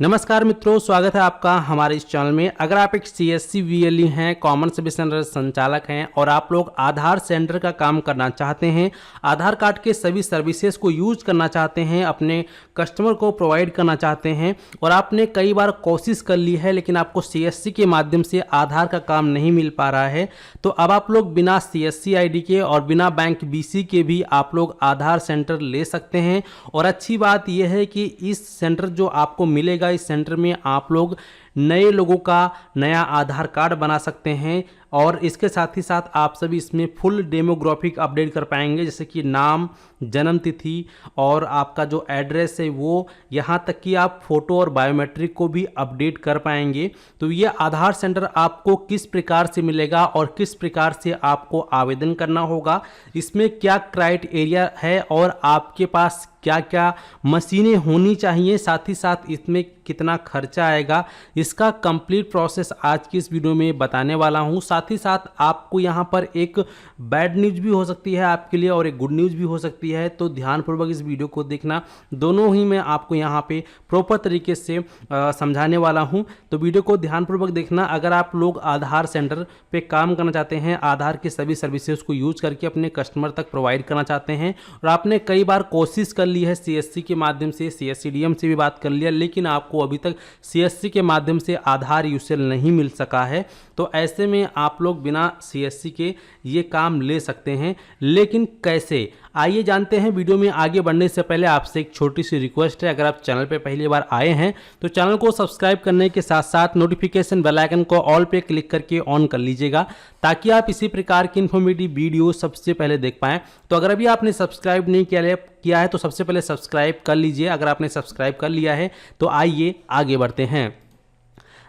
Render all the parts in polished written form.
नमस्कार मित्रों, स्वागत है आपका हमारे इस चैनल में। अगर आप एक सीएससी वीएलई हैं, कॉमन सर्विस सेंटर संचालक हैं और आप लोग आधार सेंटर का काम करना चाहते हैं, आधार कार्ड के सभी सर्विसेज को यूज करना चाहते हैं, अपने कस्टमर को प्रोवाइड करना चाहते हैं और आपने कई बार कोशिश कर ली है लेकिन आपको सीएससी के माध्यम से आधार का काम नहीं मिल पा रहा है, तो अब आप लोग बिना सीएससी आईडी के और बिना बैंक बीसी के भी आप लोग आधार सेंटर ले सकते हैं। और अच्छी बात यह है कि इस सेंटर जो आपको मिलेगा, इस सेंटर में आप लोग नए लोगों का नया आधार कार्ड बना सकते हैं और इसके साथ ही साथ आप सभी इसमें फुल डेमोग्राफिक अपडेट कर पाएंगे, जैसे कि नाम, जन्म तिथि और आपका जो एड्रेस है वो, यहाँ तक कि आप फोटो और बायोमेट्रिक को भी अपडेट कर पाएंगे। तो ये आधार सेंटर आपको किस प्रकार से मिलेगा और किस प्रकार से आपको आवेदन करना होगा, इसमें क्या क्राइटेरिया है और आपके पास क्या क्या मशीनें होनी चाहिए, साथ ही साथ इसमें कितना खर्चा आएगा, इसका कंप्लीट प्रोसेस आज की इस वीडियो में बताने वाला हूं। साथ ही साथ आपको यहां पर एक बैड न्यूज भी हो सकती है आपके लिए और एक गुड न्यूज भी हो सकती है, तो ध्यानपूर्वक इस वीडियो को देखना। दोनों ही मैं आपको यहां पे प्रॉपर तरीके से समझाने वाला हूं, तो वीडियो को ध्यानपूर्वक देखना। अगर आप लोग आधार सेंटर पे काम करना चाहते हैं, आधार के सभी सर्विसेज को यूज करके अपने कस्टमर तक प्रोवाइड करना चाहते हैं और आपने कई बार कोशिश कर ली है सीएससी के माध्यम से, सीएससीडीएम से भी बात कर लिया, लेकिन आपको अभी तक सीएससी के माध्यम से आधार यूसेल नहीं मिल सका है, तो ऐसे में आप लोग बिना सीएससी के ये काम ले सकते हैं। लेकिन कैसे, आइए जानते हैं। वीडियो में आगे बढ़ने से पहले आपसे एक छोटी सी रिक्वेस्ट है, अगर आप चैनल पे पहली बार आए हैं तो चैनल को सब्सक्राइब करने के साथ साथ नोटिफिकेशन बेल आइकन को ऑल पे क्लिक करके ऑन कर लीजिएगा, ताकि आप इसी प्रकार की इन्फॉर्मेटिव वीडियो सबसे पहले देख पाएं। तो अगर अभी आपने सब्सक्राइब नहीं किया है तो सबसे पहले सब्सक्राइब कर लीजिए। अगर आपने सब्सक्राइब कर लिया है तो आइए आगे बढ़ते हैं।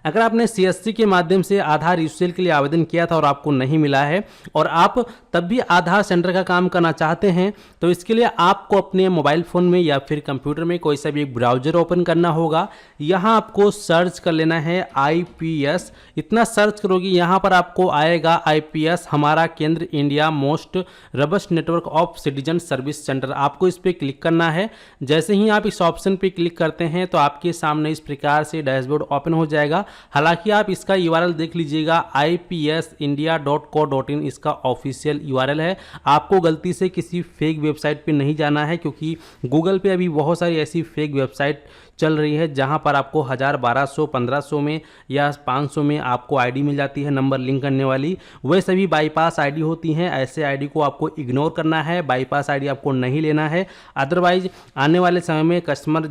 अगर आपने सीएससी के माध्यम से आधार यूसेल के लिए आवेदन किया था और आपको नहीं मिला है और आप तब भी आधार सेंटर का काम करना चाहते हैं, तो इसके लिए आपको अपने मोबाइल फ़ोन में या फिर कंप्यूटर में कोई सा भी एक ब्राउज़र ओपन करना होगा। यहाँ आपको सर्च कर लेना है IPS। इतना सर्च करोगे यहाँ पर आपको आएगा IPS, हमारा केंद्र, India most robust network of citizen service centre. आपको इस पर क्लिक करना है। जैसे ही आप इस ऑप्शन पर क्लिक करते हैं तो आपके सामने इस प्रकार से डैशबोर्ड ओपन हो जाएगा। हालांकि आप इसका URL देख लीजिएगा, ipsindia.co.in इसका ऑफिशियल URL है। आपको गलती से किसी फेक वेबसाइट पे नहीं जाना है, क्योंकि गूगल पे अभी बहुत सारी ऐसी फेक वेबसाइट चल रही है जहां पर आपको 1000, 1200, 1500 में या 500 में आपको आईडी मिल जाती है नंबर लिंक करने वाली। वे सभी बाईपास आईडी होती हैं। ऐसे आईडी को आपको इग्नोर करना है, बाईपास आईडी आपको नहीं लेना है। अदरवाइज आने वाले समय में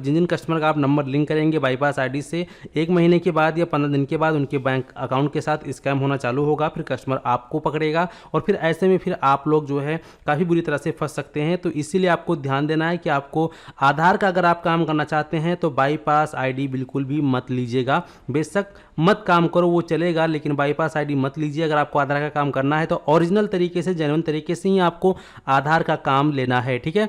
जिन कस्टमर का आप नंबर लिंक करेंगे बाईपास आईडी से, 1 महीने के बाद या 15 दिन के बाद उनके बैंक अकाउंट के साथ स्कैम होना चालू होगा। फिर कस्टमर आपको पकड़ेगा और फिर ऐसे में फिर आप लोग जो है काफ़ी बुरी तरह से फंस सकते हैं। तो इसीलिए आपको ध्यान देना है कि आपको आधार का अगर आप काम करना चाहते हैं तो बाईपास आईडी बिल्कुल भी मत लीजिएगा। बेशक मत काम करो, वो चलेगा, लेकिन बाईपास आईडी मत लीजिए। अगर आपको आधार का काम करना है तो ओरिजिनल तरीके से, जेन्युइन तरीके से ही आपको आधार का काम लेना है, ठीक है।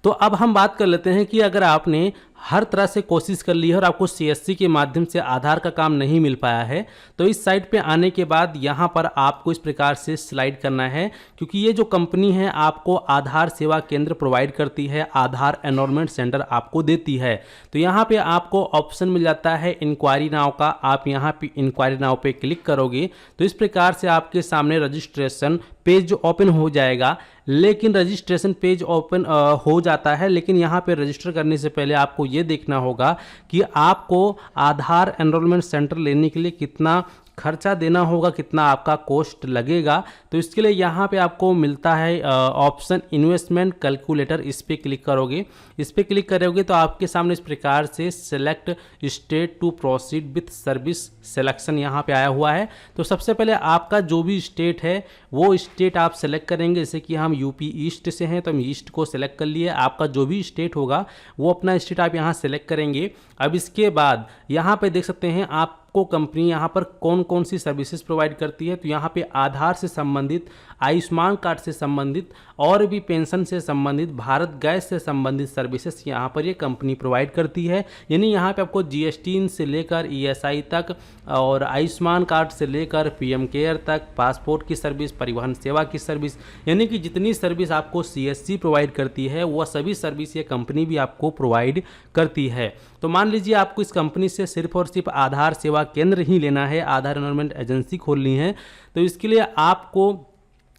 तो अब हम बात कर लेते हैं कि अगर आपने हर तरह से कोशिश कर ली है और आपको सीएससी के माध्यम से आधार का काम नहीं मिल पाया है, तो इस साइट पे आने के बाद यहाँ पर आपको इस प्रकार से स्लाइड करना है, क्योंकि ये जो कंपनी है आपको आधार सेवा केंद्र प्रोवाइड करती है, आधार एनरोलमेंट सेंटर आपको देती है। तो यहाँ पे आपको ऑप्शन मिल जाता है इंक्वायरी नाउ का। आप यहाँ पे इंक्वायरी नाउ पे क्लिक करोगे तो इस प्रकार से आपके सामने रजिस्ट्रेशन पेज ओपन हो जाएगा। लेकिन रजिस्ट्रेशन पेज ओपन हो जाता है, लेकिन यहाँ पे रजिस्टर करने से पहले आपको ये देखना होगा कि आपको आधार एनरोलमेंट सेंटर लेने के लिए कितना खर्चा देना होगा, कितना आपका कॉस्ट लगेगा। तो इसके लिए यहाँ पे आपको मिलता है ऑप्शन इन्वेस्टमेंट कैलकुलेटर। इस पर क्लिक करोगे, इस पर क्लिक करोगे तो आपके सामने इस प्रकार से select state to proceed with service selection यहाँ पे आया हुआ है। तो सबसे पहले आपका जो भी स्टेट है वो स्टेट आप सेलेक्ट करेंगे। जैसे कि हम यूपी ईस्ट से हैं तो हम ईस्ट को सेलेक्ट कर लिए। आपका जो भी स्टेट होगा वो अपना स्टेट आप यहाँ सेलेक्ट करेंगे। अब इसके बाद यहाँ पे देख सकते हैं आप आपको कंपनी यहाँ पर कौन कौन सी सर्विसेज प्रोवाइड करती है, तो यहाँ पे आधार से संबंधित, आयुष्मान कार्ड से संबंधित और भी पेंशन से संबंधित, भारत गैस से संबंधित सर्विसेज यहाँ पर ये कंपनी प्रोवाइड करती है। यानी यहाँ पे आपको जीएसटी से लेकर ईएसआई तक और आयुष्मान कार्ड से लेकर पीएम केयर तक, पासपोर्ट की सर्विस, परिवहन सेवा की सर्विस, यानी कि जितनी सर्विस आपको सीएससी प्रोवाइड करती है वह सभी सर्विस ये कंपनी भी आपको प्रोवाइड करती है। तो मान लीजिए आपको इस कंपनी से सिर्फ और सिर्फ आधार सेवा केंद्र ही लेना है, आधार एनरोलमेंट एजेंसी खोलनी है, तो इसके लिए आपको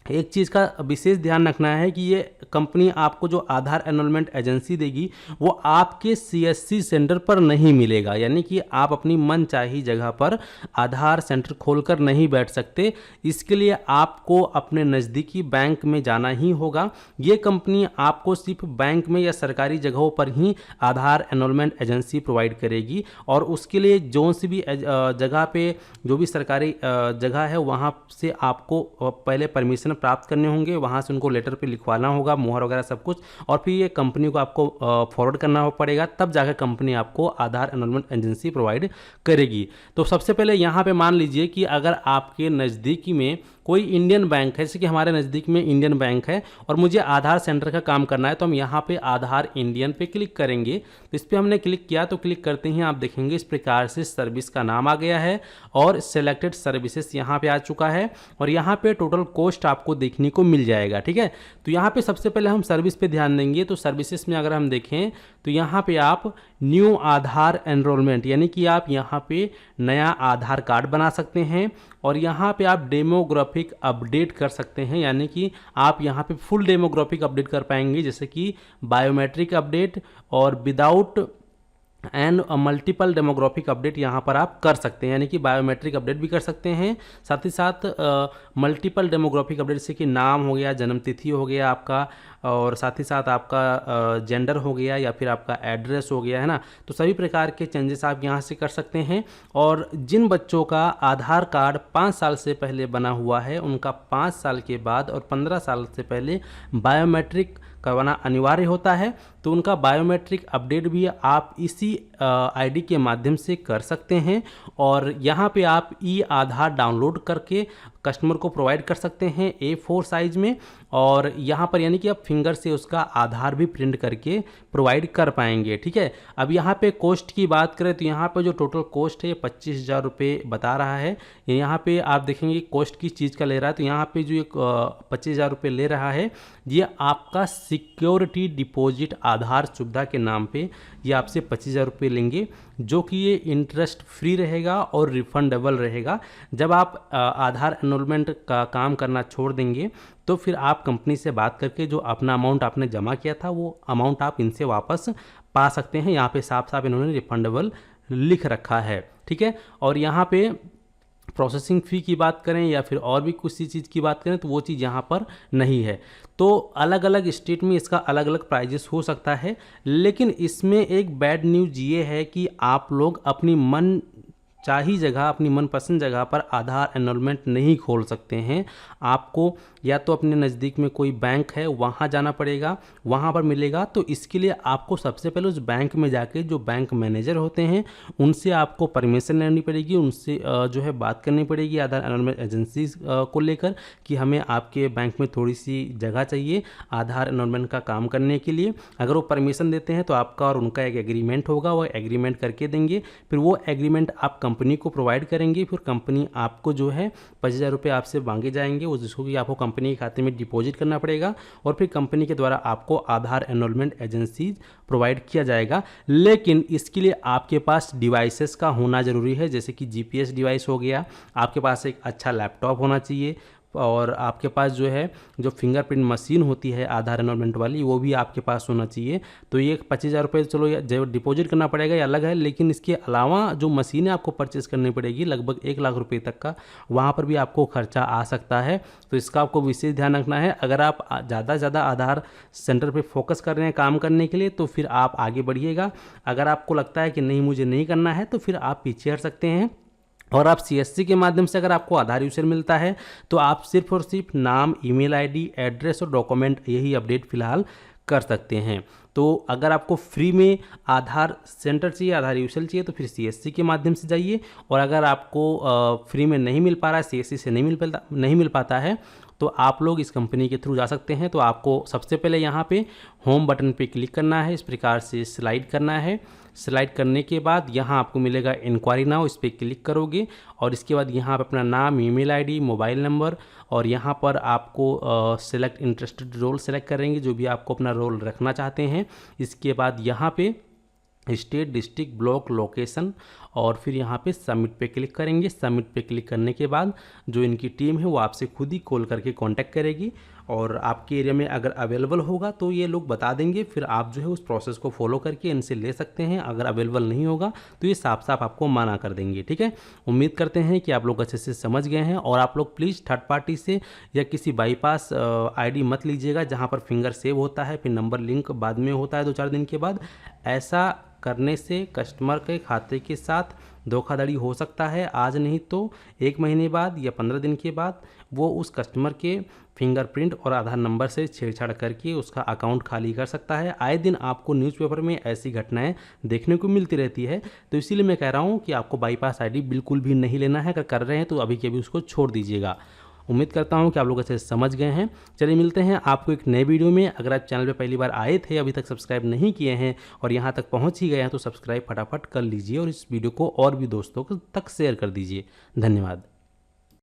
एक चीज़ का विशेष ध्यान रखना है कि ये कंपनी आपको जो आधार एनरोलमेंट एजेंसी देगी वो आपके सीएससी सेंटर पर नहीं मिलेगा। यानी कि आप अपनी मनचाही जगह पर आधार सेंटर खोलकर नहीं बैठ सकते। इसके लिए आपको अपने नज़दीकी बैंक में जाना ही होगा। ये कंपनी आपको सिर्फ बैंक में या सरकारी जगहों पर ही आधार एनरोलमेंट एजेंसी प्रोवाइड करेगी और उसके लिए जो सी भी जगह पे जो भी सरकारी जगह है वहाँ से आपको पहले परमिशन प्राप्त करने होंगे, वहाँ से उनको लेटर पे लिखवाना होगा, मोहर वगैरह सब कुछ, और फिर ये कंपनी को आपको फॉरवर्ड करना पड़ेगा, तब जाकर कंपनी आपको आधार एनरोलमेंट एजेंसी प्रोवाइड करेगी। तो सबसे पहले यहाँ पे मान लीजिए कि अगर आपके नज़दीकी में कोई इंडियन बैंक है, जैसे कि हमारे नज़दीक में इंडियन बैंक है और मुझे आधार सेंटर का काम करना है, तो हम यहाँ पे आधार इंडियन पे क्लिक करेंगे। तो इस पर हमने क्लिक किया, तो क्लिक करते ही आप देखेंगे इस प्रकार से सर्विस का नाम आ गया है और सिलेक्टेड सर्विसेज यहाँ पे आ चुका है और यहाँ पे टोटल कॉस्ट आपको देखने को मिल जाएगा। ठीक है, तो यहाँ पे सबसे पहले हम सर्विस पे ध्यान देंगे। तो सर्विसेज में अगर हम देखें तो यहाँ पे आप न्यू आधार एनरोलमेंट, यानी कि आप यहाँ पे नया आधार कार्ड बना सकते हैं और यहाँ पे आप डेमोग्राफिक अपडेट कर सकते हैं, यानी कि आप यहाँ पे फुल डेमोग्राफिक अपडेट कर पाएंगे, जैसे कि बायोमेट्रिक अपडेट और without and multiple demographic update यहाँ पर आप कर सकते हैं, यानी कि बायोमेट्रिक अपडेट भी कर सकते हैं, साथ ही साथ मल्टीपल डेमोग्राफिक अपडेट जैसे कि नाम हो गया, जन्म तिथि हो गया आपका, और साथ ही साथ आपका जेंडर हो गया या फिर आपका एड्रेस हो गया, है ना। तो सभी प्रकार के चेंजेस आप यहाँ से कर सकते हैं। और जिन बच्चों का आधार कार्ड 5 साल से पहले बना हुआ है उनका 5 साल के बाद और 15 साल से पहले बायोमेट्रिक करवाना अनिवार्य होता है, तो उनका बायोमेट्रिक अपडेट भी आप इसी आईडी के माध्यम से कर सकते हैं। और यहाँ पे आप ई आधार डाउनलोड करके कस्टमर को प्रोवाइड कर सकते हैं A4 साइज में, और यहाँ पर यानी कि आप फिंगर से उसका आधार भी प्रिंट करके प्रोवाइड कर पाएंगे। ठीक है, अब यहाँ पे कॉस्ट की बात करें तो यहाँ पे जो टोटल कॉस्ट है 25,000 रुपये बता रहा है। यहाँ पे आप देखेंगे कॉस्ट किस चीज़ का ले रहा है, तो यहाँ पे जो 25,000 रुपये ले रहा है ये आपका सिक्योरिटी डिपॉजिट आधार सुविधा के नाम पे ये आपसे 25,000 रुपये लेंगे, जो कि ये इंटरेस्ट फ्री रहेगा और रिफंडेबल रहेगा। जब आप आधार एनरोलमेंट का काम करना छोड़ देंगे तो फिर आप कंपनी से बात करके जो अपना अमाउंट आपने जमा किया था वो अमाउंट आप इनसे वापस पा सकते हैं। यहाँ पे साफ साफ इन्होंने रिफंडेबल लिख रखा है। ठीक है, और यहाँ पे प्रोसेसिंग फ़ी की बात करें या फिर और भी कुछ चीज़ की बात करें तो वो चीज़ यहाँ पर नहीं है। तो अलग अलग स्टेट में इसका अलग अलग प्राइजेस हो सकता है, लेकिन इसमें एक बैड न्यूज़ ये है कि आप लोग अपनी मन चाही जगह, अपनी मनपसंद जगह पर आधार एनरोलमेंट नहीं खोल सकते हैं। आपको या तो अपने नज़दीक में कोई बैंक है वहाँ जाना पड़ेगा, वहाँ पर मिलेगा। तो इसके लिए आपको सबसे पहले उस बैंक में जाके जो बैंक मैनेजर होते हैं उनसे आपको परमिशन लेनी पड़ेगी, उनसे जो है बात करनी पड़ेगी आधार एनरोलमेंट एजेंसी को लेकर कि हमें आपके बैंक में थोड़ी सी जगह चाहिए आधार एनरोलमेंट का काम करने के लिए। अगर वो परमिशन देते हैं तो आपका और उनका एक एग्रीमेंट होगा, वो एग्रीमेंट करके देंगे, फिर वो एग्रीमेंट आप कंपनी को प्रोवाइड करेंगे, फिर कंपनी आपको जो है 25,000 रुपये आपसे मांगे जाएंगे, वो जिसको कि आपको कंपनी के खाते में डिपॉजिट करना पड़ेगा और फिर कंपनी के द्वारा आपको आधार एनरोलमेंट एजेंसी प्रोवाइड किया जाएगा। लेकिन इसके लिए आपके पास डिवाइसेस का होना ज़रूरी है, जैसे कि जीपीएस डिवाइस हो गया, आपके पास एक अच्छा लैपटॉप होना चाहिए और आपके पास जो है जो फिंगरप्रिंट मशीन होती है आधार एनरोलमेंट वाली वो भी आपके पास होना चाहिए। तो ये 25,000 रुपये चलो जो डिपॉजिट करना पड़ेगा ये अलग है, लेकिन इसके अलावा जो मशीनें आपको परचेज़ करनी पड़ेगी लगभग 1 लाख रुपये तक का, वहाँ पर भी आपको खर्चा आ सकता है। तो इसका आपको विशेष ध्यान रखना है। अगर आप ज़्यादा से ज़्यादा आधार सेंटर पर फोकस कर रहे हैं काम करने के लिए तो फिर आप आगे बढ़िएगा। अगर आपको लगता है कि नहीं मुझे नहीं करना है तो फिर आप पीछे हट सकते हैं। और आप सीएससी के माध्यम से अगर आपको आधार यूजर मिलता है तो आप सिर्फ और सिर्फ नाम, ईमेल आईडी, एड्रेस और डॉक्यूमेंट यही अपडेट फिलहाल कर सकते हैं। तो अगर आपको फ्री में आधार सेंटर चाहिए, आधार यूशल चाहिए, तो फिर सीएससी के माध्यम से जाइए। और अगर आपको फ्री में नहीं मिल पा रहा है, सीएससी से नहीं मिल पाता है, तो आप लोग इस कंपनी के थ्रू जा सकते हैं। तो आपको सबसे पहले यहाँ पे होम बटन पे क्लिक करना है, इस प्रकार से स्लाइड करना है। स्लाइड करने के बाद यहाँ आपको मिलेगा इंक्वायरी नाउ, इस पर क्लिक करोगे और इसके बाद यहाँ पर अपना नाम, ईमेल आईडी, मोबाइल नंबर और यहाँ पर आपको सेलेक्ट इंटरेस्टेड रोल सेलेक्ट करेंगे, जो भी आपको अपना रोल रखना चाहते हैं। इसके बाद यहाँ पे स्टेट, डिस्ट्रिक्ट, ब्लॉक, लोकेशन और फिर यहाँ पे सबमिट पे क्लिक करेंगे। सबमिट पे क्लिक करने के बाद जो इनकी टीम है वो आपसे खुद ही कॉल करके कांटेक्ट करेगी और आपके एरिया में अगर अवेलेबल होगा तो ये लोग बता देंगे, फिर आप जो है उस प्रोसेस को फॉलो करके इनसे ले सकते हैं। अगर अवेलेबल नहीं होगा तो ये साफ साफ आपको मना कर देंगे। ठीक है, उम्मीद करते हैं कि आप लोग अच्छे से समझ गए हैं। और आप लोग प्लीज़ थर्ड पार्टी से या किसी बाईपास ID मत लीजिएगा जहाँ पर फिंगर सेव होता है, फिर नंबर लिंक बाद में होता है 2-4 दिन के बाद। ऐसा करने से कस्टमर के खाते के साथ धोखाधड़ी हो सकता है। आज नहीं तो 1 महीने बाद या 15 दिन के बाद वो उस कस्टमर के फिंगरप्रिंट और आधार नंबर से छेड़छाड़ करके उसका अकाउंट खाली कर सकता है। आए दिन आपको न्यूज़पेपर में ऐसी घटनाएं देखने को मिलती रहती है। तो इसीलिए मैं कह रहा हूं कि आपको बाईपास ID बिल्कुल भी नहीं लेना है। अगर कर रहे हैं तो अभी के अभी उसको छोड़ दीजिएगा। उम्मीद करता हूं कि आप लोग अच्छे से समझ गए हैं। चलिए मिलते हैं आपको एक नए वीडियो में। अगर आप चैनल पे पहली बार आए थे, अभी तक सब्सक्राइब नहीं किए हैं और यहाँ तक पहुँच ही गए हैं, तो सब्सक्राइब फटाफट कर लीजिए और इस वीडियो को और भी दोस्तों तक शेयर कर दीजिए। धन्यवाद।